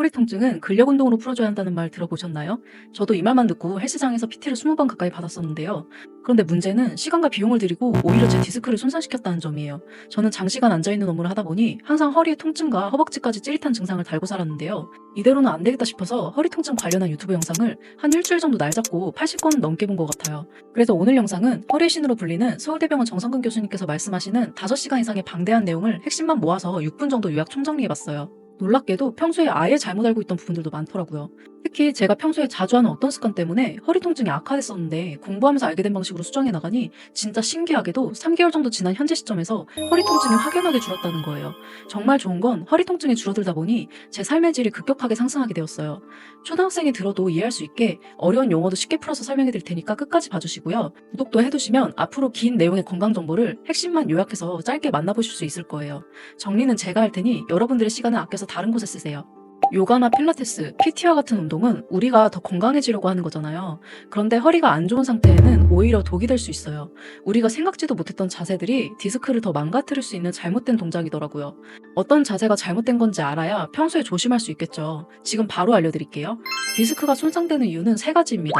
허리 통증은 근력 운동으로 풀어줘야 한다는 말 들어보셨나요? 저도 이 말만 듣고 헬스장에서 PT를 20번 가까이 받았었는데요. 그런데 문제는 시간과 비용을 들이고 오히려 제 디스크를 손상시켰다는 점이에요. 저는 장시간 앉아있는 업무를 하다 보니 항상 허리에 통증과 허벅지까지 찌릿한 증상을 달고 살았는데요. 이대로는 안 되겠다 싶어서 허리 통증 관련한 유튜브 영상을 한 일주일 정도 날 잡고 80건은 넘게 본 것 같아요. 그래서 오늘 영상은 허리의 신으로 불리는 서울대병원 정성근 교수님께서 말씀하시는 5시간 이상의 방대한 내용을 핵심만 모아서 6분 정도 요약 총정리해봤어요. 놀랍게도 평소에 아예 잘못 알고 있던 부분들도 많더라고요. 특히 제가 평소에 자주 하는 어떤 습관 때문에 허리 통증이 악화됐었는데 공부하면서 알게 된 방식으로 수정해 나가니 진짜 신기하게도 3개월 정도 지난 현재 시점에서 허리 통증이 확연하게 줄었다는 거예요. 정말 좋은 건 허리 통증이 줄어들다 보니 제 삶의 질이 급격하게 상승하게 되었어요. 초등학생이 들어도 이해할 수 있게 어려운 용어도 쉽게 풀어서 설명해 드릴 테니까 끝까지 봐주시고요. 구독도 해두시면 앞으로 긴 내용의 건강 정보를 핵심만 요약해서 짧게 만나보실 수 있을 거예요. 정리는 제가 할 테니 여러분들의 시간을 아껴서 다른 곳에 쓰세요. 요가나 필라테스, PT와 같은 운동은 우리가 더 건강해지려고 하는 거잖아요. 그런데 허리가 안 좋은 상태에는 오히려 독이 될 수 있어요. 우리가 생각지도 못했던 자세들이 디스크를 더 망가뜨릴 수 있는 잘못된 동작이더라고요. 어떤 자세가 잘못된 건지 알아야 평소에 조심할 수 있겠죠. 지금 바로 알려드릴게요. 디스크가 손상되는 이유는 3가지입니다.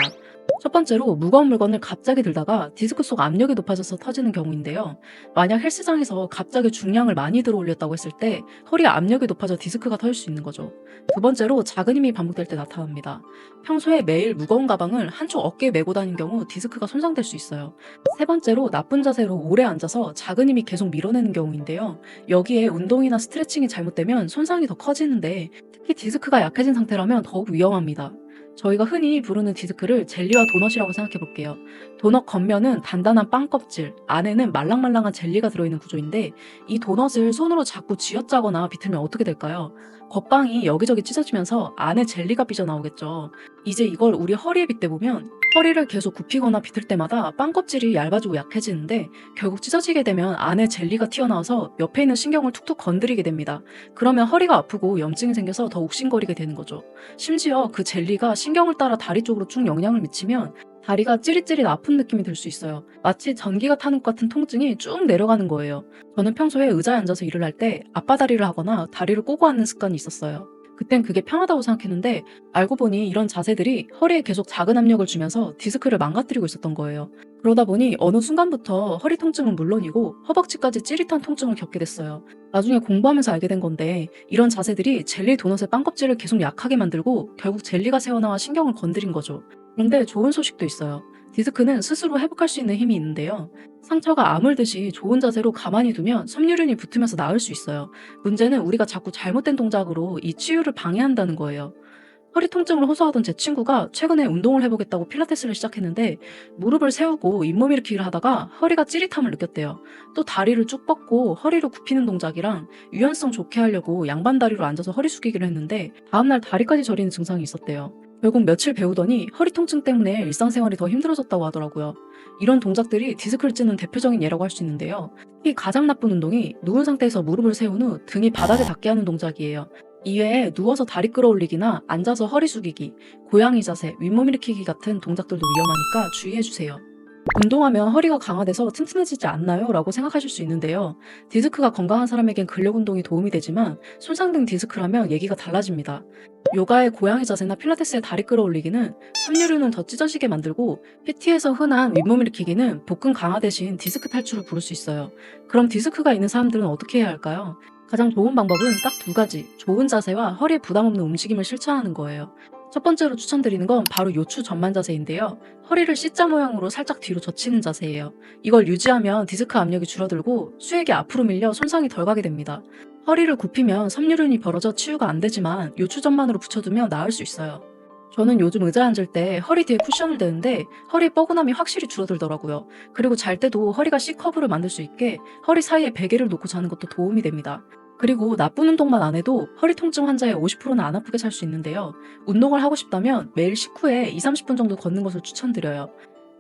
첫 번째로 무거운 물건을 갑자기 들다가 디스크 속 압력이 높아져서 터지는 경우인데요. 만약 헬스장에서 갑자기 중량을 많이 들어 올렸다고 했을 때 허리에 압력이 높아져 디스크가 터질 수 있는 거죠. 두 번째로 작은 힘이 반복될 때 나타납니다. 평소에 매일 무거운 가방을 한쪽 어깨에 메고 다니는 경우 디스크가 손상될 수 있어요. 세 번째로 나쁜 자세로 오래 앉아서 작은 힘이 계속 밀어내는 경우인데요. 여기에 운동이나 스트레칭이 잘못되면 손상이 더 커지는데 특히 디스크가 약해진 상태라면 더욱 위험합니다. 저희가 흔히 부르는 디스크를 젤리와 도넛이라고 생각해 볼게요. 도넛 겉면은 단단한 빵 껍질, 안에는 말랑말랑한 젤리가 들어있는 구조인데 이 도넛을 손으로 자꾸 쥐어짜거나 비틀면 어떻게 될까요? 겉빵이 여기저기 찢어지면서 안에 젤리가 삐져나오겠죠. 이제 이걸 우리 허리에 빗대보면 허리를 계속 굽히거나 비틀 때마다 빵 껍질이 얇아지고 약해지는데 결국 찢어지게 되면 안에 젤리가 튀어나와서 옆에 있는 신경을 툭툭 건드리게 됩니다. 그러면 허리가 아프고 염증이 생겨서 더 욱신거리게 되는 거죠. 심지어 그 젤리가 신경을 따라 다리 쪽으로 쭉 영향을 미치면 다리가 찌릿찌릿 아픈 느낌이 들 수 있어요. 마치 전기가 타는 것 같은 통증이 쭉 내려가는 거예요. 저는 평소에 의자에 앉아서 일을 할 때 앞바다리를 하거나 다리를 꼬고 앉는 습관이 있었어요. 그땐 그게 편하다고 생각했는데 알고 보니 이런 자세들이 허리에 계속 작은 압력을 주면서 디스크를 망가뜨리고 있었던 거예요. 그러다 보니 어느 순간부터 허리 통증은 물론이고 허벅지까지 찌릿한 통증을 겪게 됐어요. 나중에 공부하면서 알게 된 건데 이런 자세들이 젤리 도넛의 빵껍질을 계속 약하게 만들고 결국 젤리가 새어나와 신경을 건드린 거죠. 그런데 좋은 소식도 있어요. 디스크는 스스로 회복할 수 있는 힘이 있는데요. 상처가 아물듯이 좋은 자세로 가만히 두면 섬유륜이 붙으면서 나을 수 있어요. 문제는 우리가 자꾸 잘못된 동작으로 이 치유를 방해한다는 거예요. 허리 통증을 호소하던 제 친구가 최근에 운동을 해보겠다고 필라테스를 시작했는데 무릎을 세우고 잇몸 일으키기를 하다가 허리가 찌릿함을 느꼈대요. 또 다리를 쭉 뻗고 허리를 굽히는 동작이랑 유연성 좋게 하려고 양반 다리로 앉아서 허리 숙이기를 했는데 다음날 다리까지 저리는 증상이 있었대요. 결국 며칠 배우더니 허리 통증 때문에 일상생활이 더 힘들어졌다고 하더라고요. 이런 동작들이 디스크를 찌는 대표적인 예라고 할 수 있는데요. 특히 가장 나쁜 운동이 누운 상태에서 무릎을 세운 후 등이 바닥에 닿게 하는 동작이에요. 이외에 누워서 다리 끌어올리기나 앉아서 허리 숙이기, 고양이 자세, 윗몸 일으키기 같은 동작들도 위험하니까 주의해주세요. 운동하면 허리가 강화돼서 튼튼해지지 않나요? 라고 생각하실 수 있는데요. 디스크가 건강한 사람에겐 근력 운동이 도움이 되지만 손상된 디스크라면 얘기가 달라집니다. 요가의 고양이 자세나 필라테스의 다리 끌어올리기는 섬유륜을 더 찢어지게 만들고 PT에서 흔한 윗몸 일으키기는 복근 강화 대신 디스크 탈출을 부를 수 있어요. 그럼 디스크가 있는 사람들은 어떻게 해야 할까요? 가장 좋은 방법은 딱 2가지, 좋은 자세와 허리에 부담 없는 움직임을 실천하는 거예요. 첫 번째로 추천드리는 건 바로 요추 전만 자세인데요. 허리를 C자 모양으로 살짝 뒤로 젖히는 자세예요. 이걸 유지하면 디스크 압력이 줄어들고 수액이 앞으로 밀려 손상이 덜 가게 됩니다. 허리를 굽히면 섬유륜이 벌어져 치유가 안 되지만 요추 전만으로 붙여두면 나을 수 있어요. 저는 요즘 의자에 앉을 때 허리 뒤에 쿠션을 대는데 허리 뻐근함이 확실히 줄어들더라고요. 그리고 잘 때도 허리가 C커브를 만들 수 있게 허리 사이에 베개를 놓고 자는 것도 도움이 됩니다. 그리고 나쁜 운동만 안 해도 허리 통증 환자의 50%는 안 아프게 살 수 있는데요. 운동을 하고 싶다면 매일 식후에 2-30분 정도 걷는 것을 추천드려요.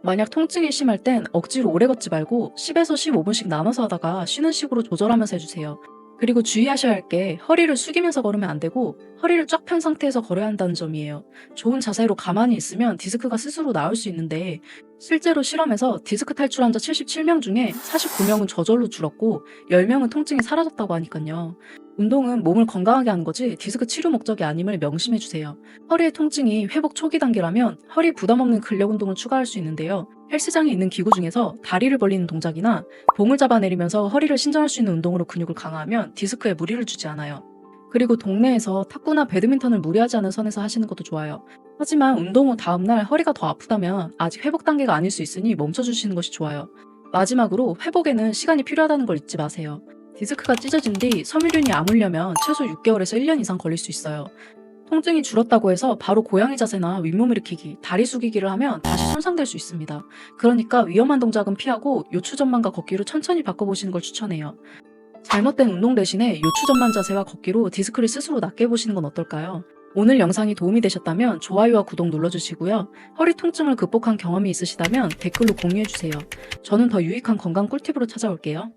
만약 통증이 심할 땐 억지로 오래 걷지 말고 10에서 15분씩 나눠서 하다가 쉬는 식으로 조절하면서 해주세요. 그리고 주의하셔야 할 게 허리를 숙이면서 걸으면 안 되고 허리를 쫙 편 상태에서 걸어야 한다는 점이에요. 좋은 자세로 가만히 있으면 디스크가 스스로 나을 수 있는데 실제로 실험에서 디스크 탈출 환자 77명 중에 49명은 저절로 줄었고 10명은 통증이 사라졌다고 하니까요. 운동은 몸을 건강하게 하는 거지 디스크 치료 목적이 아님을 명심해 주세요. 허리의 통증이 회복 초기 단계라면 허리 부담 없는 근력 운동을 추가할 수 있는데요. 헬스장에 있는 기구 중에서 다리를 벌리는 동작이나 봉을 잡아내리면서 허리를 신전할 수 있는 운동으로 근육을 강화하면 디스크에 무리를 주지 않아요. 그리고 동네에서 탁구나 배드민턴을 무리하지 않은 선에서 하시는 것도 좋아요. 하지만 운동 후 다음날 허리가 더 아프다면 아직 회복 단계가 아닐 수 있으니 멈춰주시는 것이 좋아요. 마지막으로 회복에는 시간이 필요하다는 걸 잊지 마세요. 디스크가 찢어진 뒤 섬유륜이 아물려면 최소 6개월에서 1년 이상 걸릴 수 있어요. 통증이 줄었다고 해서 바로 고양이 자세나 윗몸 일으키기, 다리 숙이기를 하면 다시 손상될 수 있습니다. 그러니까 위험한 동작은 피하고 요추 전만과 걷기로 천천히 바꿔보시는 걸 추천해요. 잘못된 운동 대신에 요추 전만 자세와 걷기로 디스크를 스스로 낫게 해보시는 건 어떨까요? 오늘 영상이 도움이 되셨다면 좋아요와 구독 눌러주시고요. 허리 통증을 극복한 경험이 있으시다면 댓글로 공유해주세요. 저는 더 유익한 건강 꿀팁으로 찾아올게요.